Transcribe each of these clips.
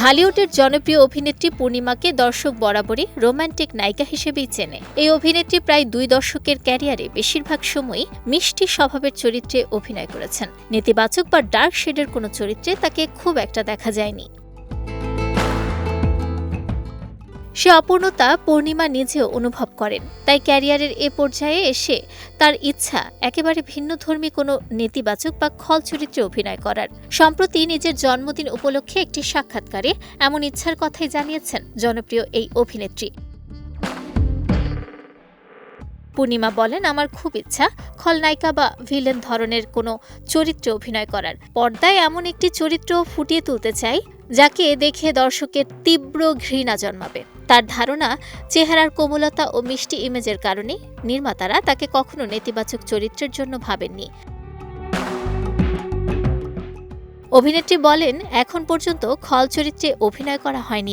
ঢালিউডের জনপ্রিয় অভিনেত্রী পূর্ণিমাকে দর্শক বরাবরই রোমান্টিক নায়িকা হিসেবেই চেনে। এই অভিনেত্রী প্রায় 2 দশকের ক্যারিয়ারে বেশিরভাগ সময়ই মিষ্টি স্বভাবের চরিত্রে অভিনয় করেছেন। নেতিবাচক বা ডার্ক শেডের কোনো চরিত্রে তাকে খুব একটা দেখা যায়নি। সে অপূর্ণতা পূর্ণিমা নিজেও অনুভব করেন, তাই ক্যারিয়ারের এ পর্যায়ে এসে তার ইচ্ছা একেবারে ভিন্নধর্মী কোনো নেতিবাচক বা খল চরিত্রে অভিনয় করার। সম্প্রতি নিজের জন্মদিন উপলক্ষে একটি সাক্ষাৎকারে এমন ইচ্ছার কথাই জানিয়েছেন জনপ্রিয় এই অভিনেত্রী। পূর্ণিমা বলেন, আমার খুব ইচ্ছা খলনায়িকা বা ভিলেন ধরনের কোনো চরিত্রে অভিনয় করার। পর্দায় এমন একটি চরিত্র ফুটিয়ে তুলতে চাই যাকে দেখে দর্শকের তীব্র ঘৃণা জন্মাবে। তার ধারণা, চেহারার কোমলতা ও মিষ্টি ইমেজের কারণে নির্মাতারা তাকে কখনো নেতিবাচক চরিত্রের জন্য ভাবেননি। অভিনেত্রী বলেন, এখন পর্যন্ত খল চরিত্রে অভিনয় করা হয়নি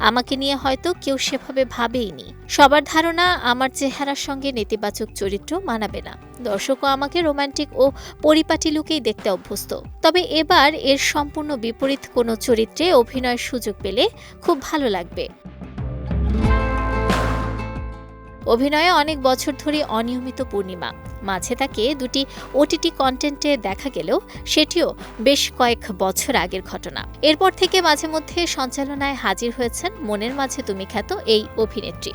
আমাকে নিয়ে হয়তো কেউ সেভাবে ভাবেইনি। সবার ধারণা আমার চেহারার সঙ্গে নেতিবাচক চরিত্র মানাবে না। দর্শকও আমাকে রোমান্টিক ও পরিপাটি লুকেই দেখতে অভ্যস্ত। তবে এবার এর সম্পূর্ণ বিপরীত কোনো চরিত্রে অভিনয়ের সুযোগ পেলে খুব ভালো লাগবে। অভিনয়ে অনেক বছর ধরে অনিয়মিত পূর্ণিমা। মাঝে তাকে 2টি OTT কন্টেন্টে দেখা গেলেও সেটিও বেশ কয়েক বছর আগের ঘটনা। এরপর থেকে মাঝে মধ্যে সঞ্চালনায় হাজির হয়েছেন মনের মাঝে তুমি খ্যাত এই অভিনেত্রী।